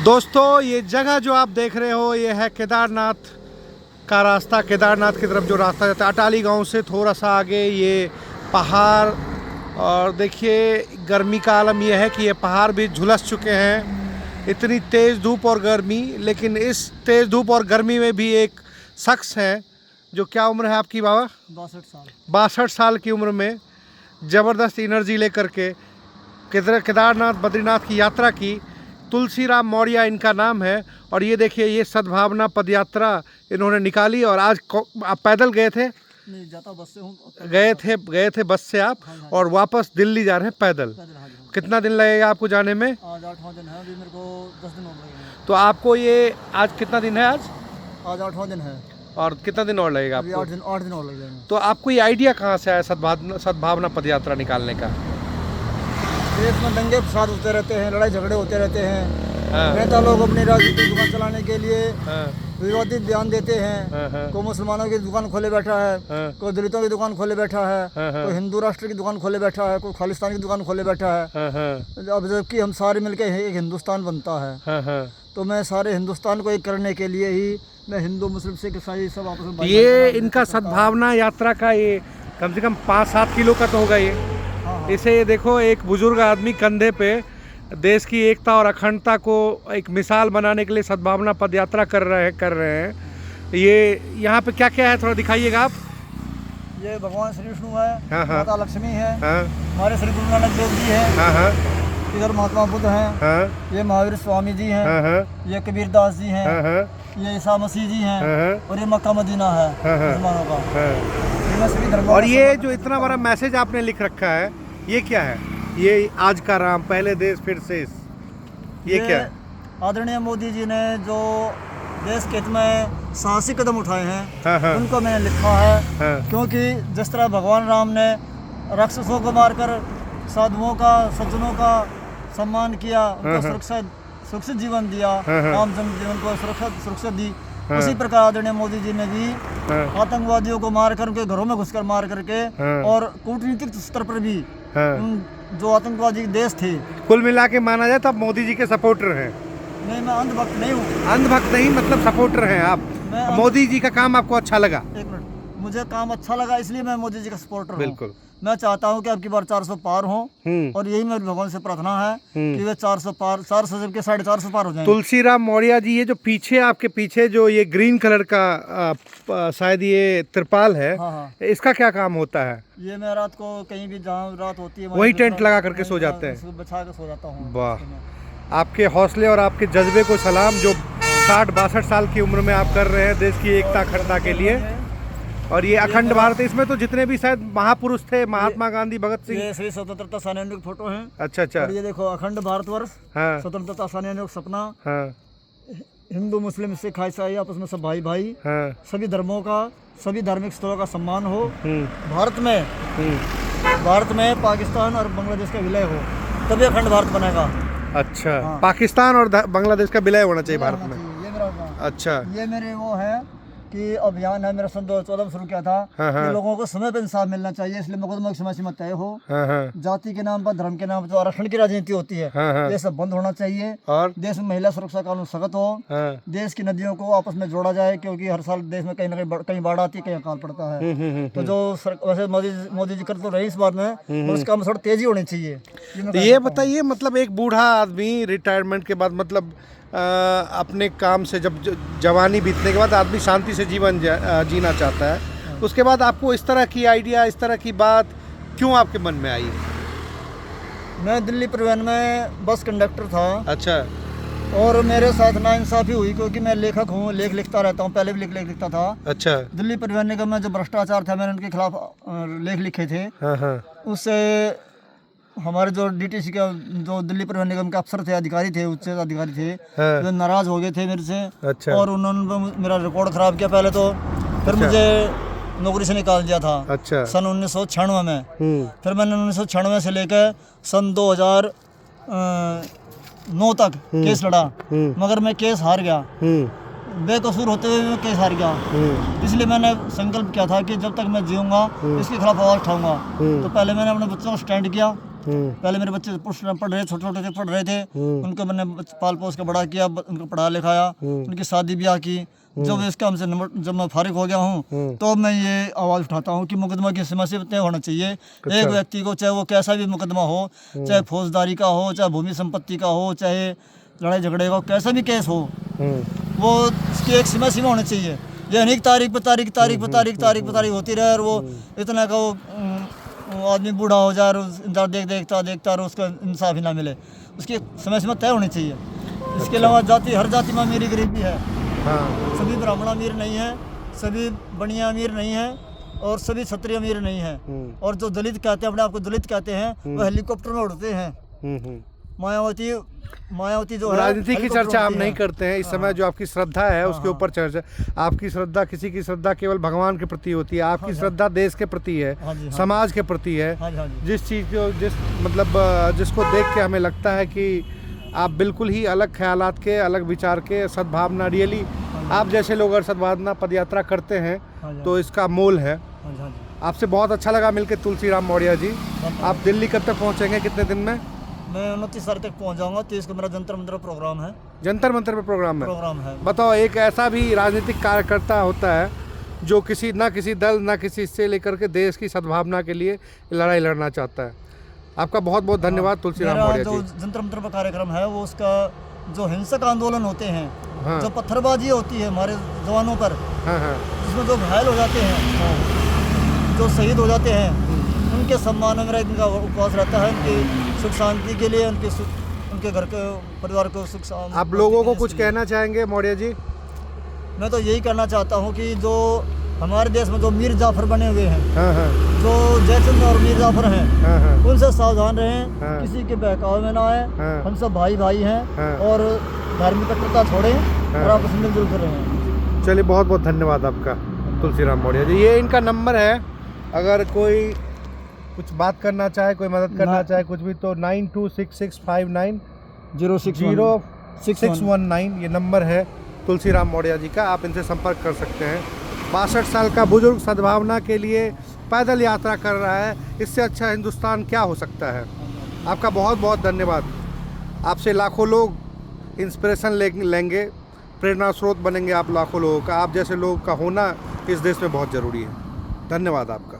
दोस्तों ये जगह जो आप देख रहे हो ये है केदारनाथ का रास्ता। केदारनाथ की तरफ जो रास्ता जाता है अटाली गांव से थोड़ा सा आगे, ये पहाड़। और देखिए गर्मी का आलम यह है कि ये पहाड़ भी झुलस चुके हैं। इतनी तेज़ धूप और गर्मी, लेकिन इस तेज़ धूप और गर्मी में भी एक शख्स है जो, क्या उम्र है आपकी बाबा? 62 साल। 62 साल की उम्र में ज़बरदस्त एनर्जी लेकर के केदारनाथ बद्रीनाथ की यात्रा की। तुलसीराम मौर्य इनका नाम है। और ये देखिए ये सद्भावना पदयात्रा इन्होंने निकाली। और आज आप पैदल गए थे? नहीं, जाता बस से हूँ। गए थे बस से आप? हाँ। और वापस दिल्ली जा रहे हैं पैदल। हाँ। कितना दिन लगेगा आपको जाने में? आज 8वां दिन है, अभी मेरे को 10 दिन और लगेंगे। तो आपको ये आज कितना दिन है? आज 8वां दिन है। और कितना दिन और लगेगा अभी आपको? 8 दिन और लग जाएंगे। तो आपको ये आइडिया कहाँ से आया सद्भावना पदयात्रा निकालने का? देश में दंगे फसाद होते रहते हैं, लड़ाई झगड़े होते रहते हैं। हाँ। नेता लोग अपनी राजनीतिक दुकान चलाने के लिए हाँ। विवादित बयान देते हैं। हाँ। कोई मुसलमानों की दुकान खोले बैठा है, हाँ। कोई दलितों की दुकान खोले बैठा है, हाँ। कोई हिंदू राष्ट्र की दुकान खोले बैठा है, कोई खालिस्तान की दुकान खोले बैठा है। हाँ। अब जबकि हम सारे मिलकर एक हिंदुस्तान बनता है। हाँ। तो मैं सारे हिंदुस्तान को एक करने के लिए ही मैं हिंदू मुस्लिम सिख ईसाई सब आपस में ये इनका सद्भावना यात्रा का ये कम से कम 5-7 किलो का तो होगा ये। हाँ। इसे देखो, एक बुजुर्ग आदमी कंधे पे देश की एकता और अखंडता को एक मिसाल बनाने के लिए सद्भावना पदयात्रा कर रहे हैं। ये यहाँ पे क्या क्या है थोड़ा दिखाइएगा आप। ये भगवान श्री विष्णु है। हाँ। माता लक्ष्मी है। हाँ। हमारे श्री गुरु नानक देव जी हैं। हाँ। इधर महात्मा बुद्ध हैं। हाँ। ये महावीर स्वामी जी हैं। हाँ। ये कबीर दास जी हैं। हाँ। ये ईसा मसीह जी हैं। हाँ। और ये मक्का मदीना है मुसलमानों का। ये सभी धर्मों और का ये सम्मान जो इतना बड़ा मैसेज आपने लिख रखा है, ये क्या है? ये आज का राम, पहले देश फिर शेष, ये क्या है? आदरणीय मोदी जी ने जो देश के हित में साहसी कदम उठाए हैं, हाँ। उनको मैंने लिखा है। हाँ। क्योंकि जिस तरह भगवान राम ने राक्षसों को मारकर साधुओं का, सज्जनों का सम्मान किया, उनको सुरक्षित जीवन दिया, आम जन जीवन को सुरक्षा दी, उसी प्रकार आदरणीय मोदी जी ने भी आतंकवादियों को मारकर, उनके घरों में घुसकर मार करके, और कूटनीतिक स्तर पर भी जो आतंकवादी देश थे, कुल मिला के माना जाए तो आप मोदी जी के सपोर्टर हैं? नहीं, मैं अंधभक्त नहीं हूँ। अंधभक्त नहीं, मतलब सपोर्टर हैं आप। मोदी जी का काम आपको अच्छा लगा? एक मिनट, मुझे काम अच्छा लगा इसलिए मैं मोदी जी का सपोर्टर हूँ। बिल्कुल। मैं चाहता हूँ कि अब की बार 400 पार हो, और यही मेरे भगवान से प्रार्थना है कि वे 400 पार, 400 जबकि 450 पार हो जाएं। तुलसीराम मौर्य जी, ये जो पीछे आपके पीछे जो ये ग्रीन कलर का शायद ये तिरपाल है, हाँ। इसका क्या काम होता है? ये मैं रात को कहीं भी जहाँ रात होती है वही टेंट लगा करके सो जाते हैं? बचा के सो जाता हूँ। वाह, आपके हौसले और आपके जज्बे को सलाम, जो 60-62 साल की उम्र में आप कर रहे हैं देश की एकता अखंडता के लिए। और ये अखंड भारत, इसमें तो जितने भी शायद महापुरुष थे, महात्मा गांधी, भगत सिंह, ये श्री स्वतंत्रता सेनानियों की फोटो है। अच्छा। और ये देखो अखंड भारतवर्ष, हाँ। स्वतंत्रता सेनानियों का सपना। हाँ। हिंदू मुस्लिम सिख ईसाई आपस में सब भाई भाई, हाँ। सभी धर्मों का, सभी धार्मिक स्थलों का सम्मान हो। भारत में पाकिस्तान और बांग्लादेश का विलय हो, तभी अखंड भारत बनेगा। अच्छा। हाँ। पाकिस्तान और बांग्लादेश का विलय होना चाहिए भारत में? ये मेरा, अच्छा। ये मेरे वो है कि अभियान है मेरा, सन 2014 में शुरू किया था। हाँ। कि लोगों को समय पर इंसाफ मिलना चाहिए, इसलिए मुकदमा की समय सीमा तय हो। हाँ। जाति के नाम पर, धर्म के नाम पर जो आरक्षण की राजनीति होती है, हाँ। ये सब बंद होना चाहिए। और देश में महिला सुरक्षा कानून सख्त हो। हाँ। देश की नदियों को आपस में जोड़ा जाए, क्योंकि हर साल देश में कहीं ना कहीं बाढ़ आती है, कहीं अकाल पड़ता है। तो जो वैसे मोदी जी कर तो रहे इस बात में, उसका थोड़ा तेजी होनी चाहिए। ये बताइए, मतलब एक बूढ़ा आदमी रिटायरमेंट के बाद, मतलब अपने काम से जब जवानी बीतने के बाद आदमी शांति से जीवन जीना चाहता है, उसके बाद आपको इस तरह की आइडिया, इस तरह की बात क्यों आपके मन में आई? मैं दिल्ली परिवहन में बस कंडक्टर था। अच्छा। और मेरे साथ नाइंसाफी हुई, क्योंकि मैं लेखक हूँ, लेख लिखता रहता हूँ, पहले भी लेख लिखता था। अच्छा। दिल्ली परिवहन निगम में जो भ्रष्टाचार था, मैंने उनके खिलाफ लेख लिखे थे। हाँ। उससे हमारे जो डीटीसी का, जो दिल्ली परिवहन निगम के अफसर थे, अधिकारी थे, उच्च अधिकारी थे, हाँ। जो नाराज हो गए थे मेरे से। अच्छा। और उन्होंने मेरा रिकॉर्ड खराब किया पहले तो, फिर मुझे नौकरी से निकाल दिया था। अच्छा। सन 1996 में। फिर मैंने 1996 से लेकर सन 2009 तक केस लड़ा, मगर मैं केस हार गया। बेकसूर होते हुए मैं केस हार गया। इसलिए मैंने संकल्प किया था कि जब तक मैं जीऊंगा इसके खिलाफ आवाज उठाऊंगा। तो पहले मैंने अपने बच्चों को स्टैंड किया, पहले मेरे बच्चे पढ़ रहे, छोटे छोटे थे, पढ़ रहे थे, उनको मैंने पाल पोस के बड़ा किया, उनको पढ़ा लिखाया, उनकी शादी ब्याह की। जब इस काम से जब मैं फारिग हो गया हूँ तो मैं ये आवाज़ उठाता हूँ कि मुकदमा की समय से तय होना चाहिए। एक व्यक्ति को चाहे वो कैसा भी मुकदमा हो, चाहे फौजदारी का हो, चाहे भूमि संपत्ति का हो, चाहे लड़ाई झगड़े का, कैसा भी केस हो, वो उसकी एक सीमा होनी चाहिए। ये नहीं तारीख पे तारीख होती रहे और वो इतना का वो आदमी बूढ़ा हो जाए और देखता और उसको इंसाफ ही ना मिले। उसकी समय सीमा तय होनी चाहिए। इसके अलावा हर जाति में अमीरी गरीबी है। सभी ब्राह्मण अमीर नहीं है, सभी बनिया अमीर नहीं है और सभी क्षत्रिय अमीर नहीं है। और जो दलित कहते हैं, अपने आप को दलित कहते हैं, वो हेलीकॉप्टर में उड़ते हैं। मायावती जो है, राजनीति की चर्चा हम नहीं करते हैं इस समय। जो आपकी श्रद्धा है उसके ऊपर चर्चा। आपकी श्रद्धा, किसी की श्रद्धा केवल भगवान के प्रति होती है, आपकी श्रद्धा देश के प्रति है, समाज के प्रति है। जिस चीज़ को जिसको देख के हमें लगता है कि आप बिल्कुल ही अलग ख्यालात के, अलग विचार के, सद्भावना, रियली आप जैसे लोग अगर सद्भावना पदयात्रा करते हैं तो इसका मोल है। आपसे बहुत अच्छा लगा मिलकर तुलसीराम मौर्य जी। आप दिल्ली कब तक पहुँचेंगे, कितने दिन में? मैं 29 तारीख तक पहुंच जाऊंगा। 30 को मेरा जंतर मंतर प्रोग्राम है। जंतर मंतर पे प्रोग्राम है। बताओ, एक ऐसा भी राजनीतिक कार्यकर्ता होता है जो किसी दल ना किसी हिस्से लेकर के देश की सद्भावना के लिए लड़ाई लड़ना चाहता है। आपका बहुत बहुत धन्यवाद तुलसीराम मौर्य जी। जो जंतर मंतर का कार्यक्रम है वो उसका जो हिंसक आंदोलन होते हैं, जो पत्थरबाजी होती है हमारे जवानों पर, जिसमें जो घायल हो जाते हैं, जो शहीद हो जाते हैं, उनके सम्मान में मेरा इनका उपवास रहता है। उनकी सुख शांति के लिए, उनके घर के परिवार को सुख शांति। आप लोगों को कुछ कहना चाहेंगे मौर्य जी? मैं तो यही कहना चाहता हूँ कि जो हमारे देश में जो मीर जाफर बने हुए हैं, जो जयचंद और मीर जाफर हैं, उनसे सावधान रहें, किसी के बहकावे में ना आए। हम सब भाई भाई हैं और धार्मिक कट्टरता छोड़ें और आपस में मिलजुल कर रहें। चलिए, बहुत बहुत धन्यवाद आपका तुलसीराम मौर्य जी। ये इनका नंबर है, अगर कोई कुछ बात करना चाहे, कोई मदद करना चाहे, कुछ भी, तो 9266590619 ये नंबर है तुलसीराम मौर्य जी का। आप इनसे संपर्क कर सकते हैं। 62 साल का बुजुर्ग सद्भावना के लिए पैदल यात्रा कर रहा है। इससे अच्छा हिंदुस्तान क्या हो सकता है। आपका बहुत बहुत धन्यवाद। आपसे लाखों लोग इंस्पिरेशन लेंगे, प्रेरणा स्रोत बनेंगे आप लाखों लोगों का। आप जैसे लोगों का होना इस देश में बहुत ज़रूरी है। धन्यवाद आपका।